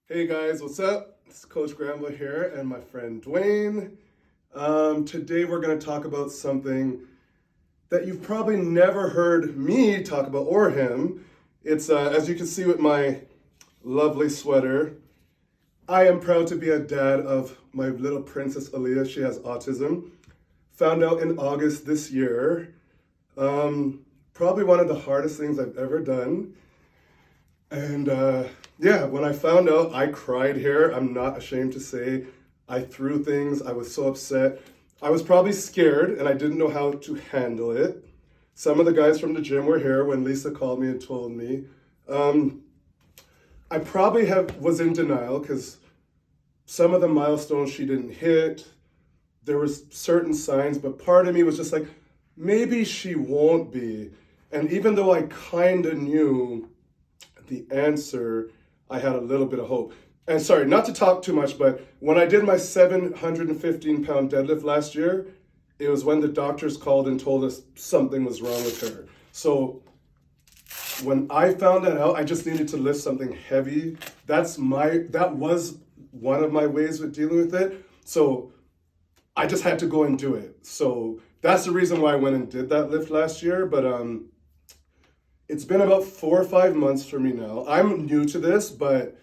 Hey guys, what's up? It's Coach Gramble here and my friend Dwayne. Today we're going to talk about something that you've probably never heard me talk about or him. It's, as you can see with my lovely sweater, I am proud to be a dad of my little princess Aaliyah. She has autism. Found out in August this year. Probably one of the hardest things I've ever done. And yeah, when I found out, I cried here. I'm not ashamed to say I threw things. I was so upset. I was probably scared and I didn't know how to handle it. Some of the guys from the gym were here when Lisa called me and told me. I probably was in denial because some of the milestones she didn't hit. There was certain signs, but part of me was just like, maybe she won't be. And even though I kind of knew the answer, I had a little bit of hope. And sorry, not to talk too much, but when I did my 715-pound deadlift last year, it was when the doctors called and told us something was wrong with her. So when I found that out, I just needed to lift something heavy. That was one of my ways with dealing with it. So I just had to go and do it. So that's the reason why I went and did that lift last year. But it's been about 4 or 5 months for me now. I'm new to this, but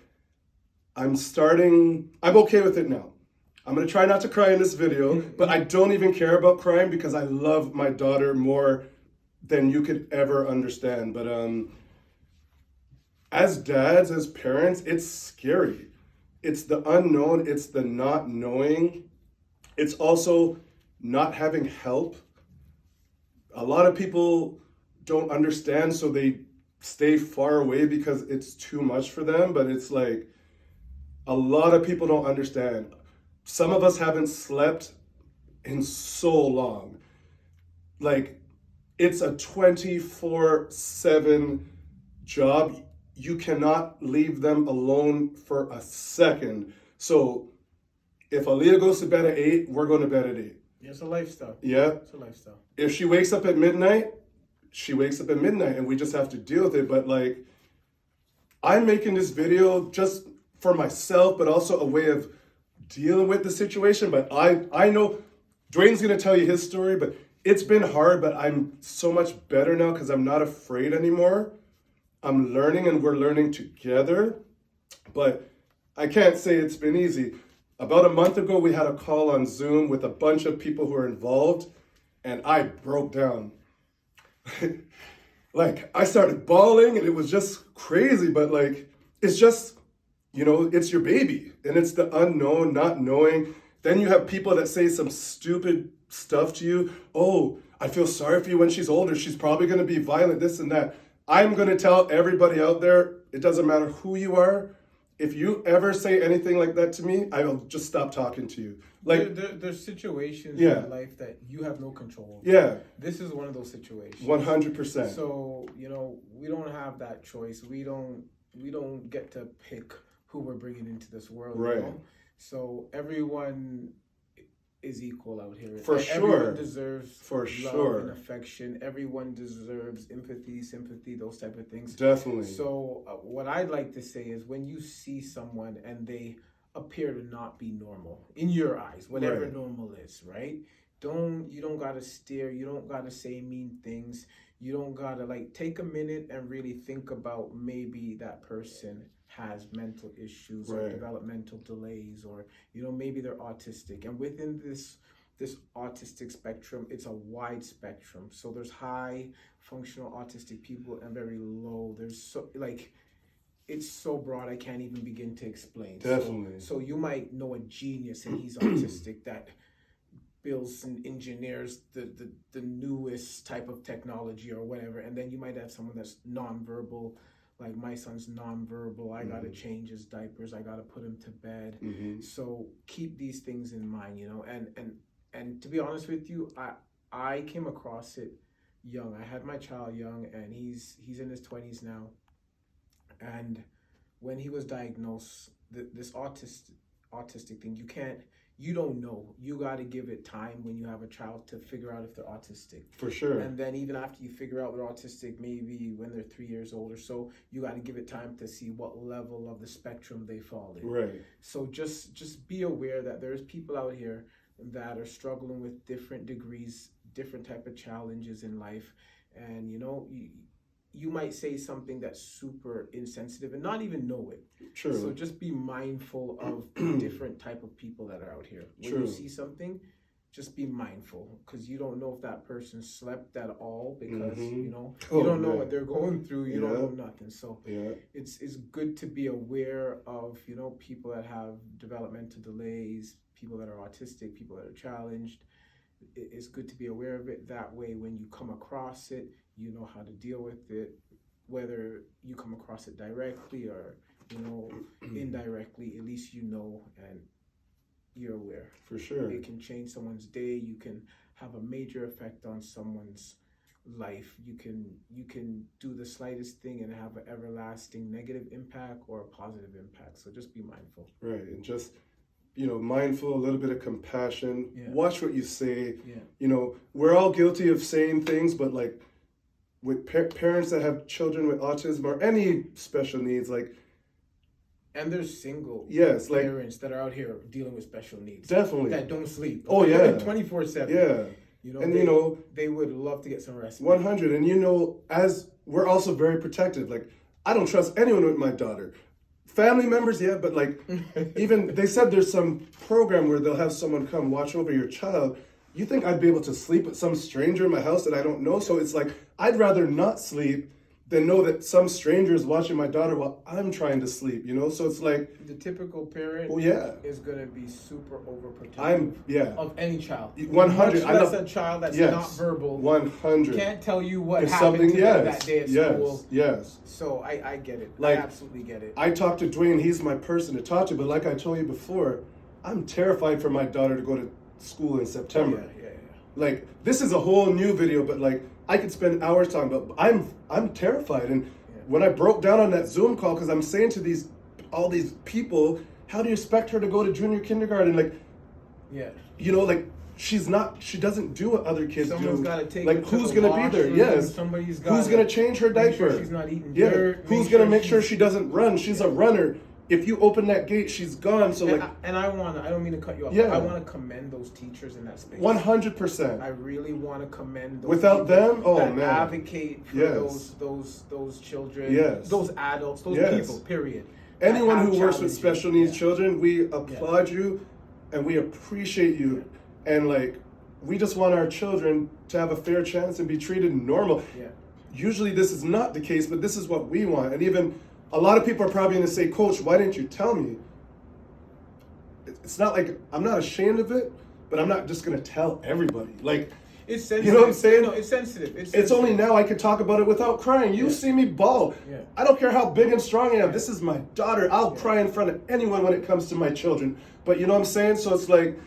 I'm okay with it now. I'm gonna try not to cry in this video, but I don't even care about crying because I love my daughter more than you could ever understand. But as dads, as parents, it's scary. It's the unknown, it's the not knowing. It's also not having help. A lot of people don't understand, so they stay far away because it's too much for them. But it's like a lot of people don't understand. Some of us haven't slept in so long. Like, it's a 24/7 job. You cannot leave them alone for a second. So if Aaliyah goes to bed at 8, we're going to bed at 8. It's a lifestyle. Yeah. It's a lifestyle. If she wakes up at midnight, she wakes up at midnight and we just have to deal with it. But like, I'm making this video just for myself, but also a way of dealing with the situation. But I know Dwayne's gonna tell you his story, but it's been hard, but I'm so much better now because I'm not afraid anymore. I'm learning and we're learning together, but I can't say it's been easy. About a month ago, we had a call on Zoom with a bunch of people who are involved, and I broke down. Like, I started bawling and it was just crazy, but like, it's just, it's your baby and it's the unknown, not knowing. Then you have people that say some stupid stuff to you. Oh, I feel sorry for you when she's older. She's probably going to be violent, this and that. I'm going to tell everybody out there, it doesn't matter who you are. If you ever say anything like that to me, I will just stop talking to you. Like, there's situations Yeah. in life that you have no control over. yeah, This is one of those situations. 100%. So, we don't have that choice. We don't get to pick who we're bringing into this world. Right. So everyone is equal out here. For Everyone sure. deserves For love sure. and affection. Everyone deserves empathy, sympathy, those type of things. Definitely. So what I'd like to say is when you see someone and they appear to not be normal in your eyes, whatever Right. normal is, right? You don't gotta stare, you don't gotta say mean things, you don't gotta take a minute and really think about maybe that person has mental issues or Right. developmental delays, or maybe they're autistic. And within this autistic spectrum, it's a wide spectrum. So there's high functional autistic people and very low. There's it's so broad I can't even begin to explain. Definitely. So you might know a genius and he's autistic that builds and engineers the newest type of technology or whatever, and then you might have someone that's nonverbal. Like my son's nonverbal. I gotta change his diapers. I gotta put him to bed. So keep these things in mind, and to be honest with you, I came across it young. I had my child young, and he's in his 20s now. And when he was diagnosed, this autistic thing, you don't know. You got to give it time when you have a child to figure out if they're autistic. For sure. And then even after you figure out they're autistic, maybe when they're 3 years old or so, you got to give it time to see what level of the spectrum they fall in. Right. So just be aware that there's people out here that are struggling with different degrees, different type of challenges in life. And, you know, you might say something that's super insensitive and not even know it. True. So just be mindful of different type of people that are out here. When True. you see something, just be mindful, because you don't know if that person slept at all, because you know you don't know what they're going through. You don't know nothing. So it's good to be aware of, you know, people that have developmental delays, people that are autistic, people that are challenged. It's good to be aware of it. That way, when you come across it, you know how to deal with it, whether you come across it directly or, you know, indirectly. At least you know and you're aware. For sure. It can change someone's day. You can have a major effect on someone's life. You can do the slightest thing and have an everlasting negative impact or a positive impact. So just be mindful. Right. And just, you know, mindful, a little bit of compassion. Watch what you say. You know, we're all guilty of saying things, but like with parents that have children with autism or any special needs, like, and there's single like parents that are out here dealing with special needs. Definitely. That don't sleep. Oh, yeah. 24/7. Yeah. You know, and you know, they would love to get some rest. 100. And you know, as we're also very protective. Like, I don't trust anyone with my daughter. Family members, yeah, but like, even they said there's some program where they'll have someone come watch over your child. You think I'd be able to sleep with some stranger in my house that I don't know? So it's like, I'd rather not sleep than know that some stranger is watching my daughter while I'm trying to sleep, you know? So it's like... The typical parent is going to be super overprotective of any child. 100. Much less a child that's not verbal. 100. Can't tell you what happened to them that day at school. Yes. So I get it. Like, I absolutely get it. I talked to Dwayne. He's my person to talk to. But like I told you before, I'm terrified for my daughter to go to school in September. Like, this is a whole new video, but like, I could spend hours talking about. I'm terrified, and when I broke down on that Zoom call, because I'm saying to all these people, how do you expect her to go to junior kindergarten? Like, you know, like she doesn't do what other kids Someone's do. Gotta take like, who's gonna be there? Yes. Somebody's who's gonna change her diaper? Sure she's not eating dirt. Who's gonna make sure she doesn't run? She's a runner. If you open that gate, she's gone. So I don't mean to cut you off. I want to commend those teachers in that space. 100%. I really want to commend those. Without them, that advocate for those children, those adults, those people. Period. Anyone who works with special needs children, we applaud you, and we appreciate you, and like, we just want our children to have a fair chance and be treated normal. Usually, this is not the case, but this is what we want, and even. A lot of people are probably going to say, Coach, why didn't you tell me? It's not like I'm not ashamed of it, but I'm not just going to tell everybody. Like, it's sensitive. You know what I'm saying? No, it's sensitive. It's only now I can talk about it without crying. You see me bawl. I don't care how big and strong I am. This is my daughter. I'll cry in front of anyone when it comes to my children. But you know what I'm saying? So it's like,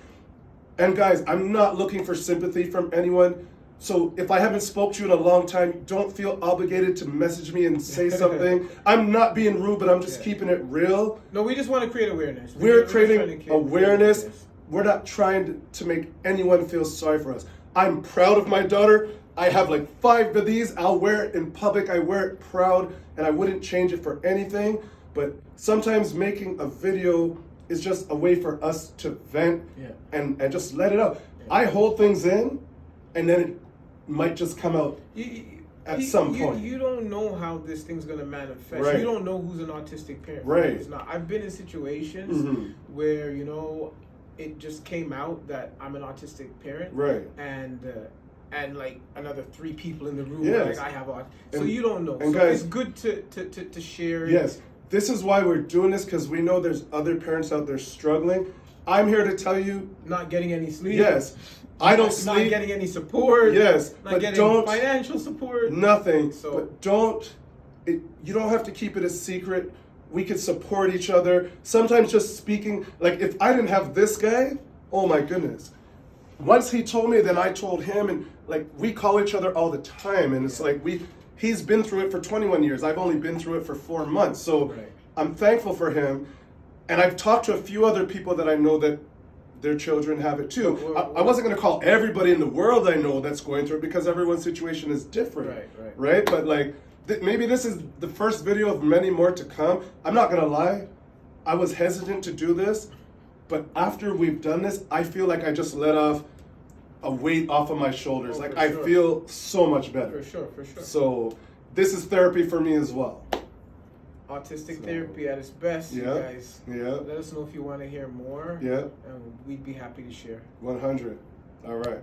and guys, I'm not looking for sympathy from anyone. So if I haven't spoke to you in a long time, don't feel obligated to message me and say something. I'm not being rude, but I'm just keeping it real. No, we just want to create awareness. We're creating awareness. We're not trying to make anyone feel sorry for us. I'm proud of my daughter. I have like 5 of these. I'll wear it in public. I wear it proud, and I wouldn't change it for anything. But sometimes making a video is just a way for us to vent and just let it out. I hold things in, and then it might just come out at some point. You don't know how this thing's going to manifest. Right. You don't know who's an autistic parent. Right. Who's not. I've been in situations where, you know, it just came out that I'm an autistic parent. Right. And like another 3 people in the room, like I have autism. So you don't know. And so guys, it's good to share. Yes. This is why we're doing this, because we know there's other parents out there struggling. I'm here to tell you. Not getting any sleep. Yes. I don't sleep. Not getting any support. Yes, not getting financial support. Nothing. So, but you don't have to keep it a secret. We could support each other. Sometimes just speaking, like if I didn't have this guy, oh my goodness. Once he told me, then I told him, and like we call each other all the time, and it's like he's been through it for 21 years. I've only been through it for 4 months. So I'm thankful for him. And I've talked to a few other people that I know that their children have it too. Well, I wasn't going to call everybody in the world I know that's going through it because everyone's situation is different. Right? But like, maybe this is the first video of many more to come. I'm not going to lie. I was hesitant to do this, but after we've done this, I feel like I just let off a weight off of my shoulders. Like, I feel so much better. For sure. So this is therapy for me as well. Autistic therapy at its best, you guys. Yeah. Let us know if you want to hear more. Yeah. And we'd be happy to share. 100. All right.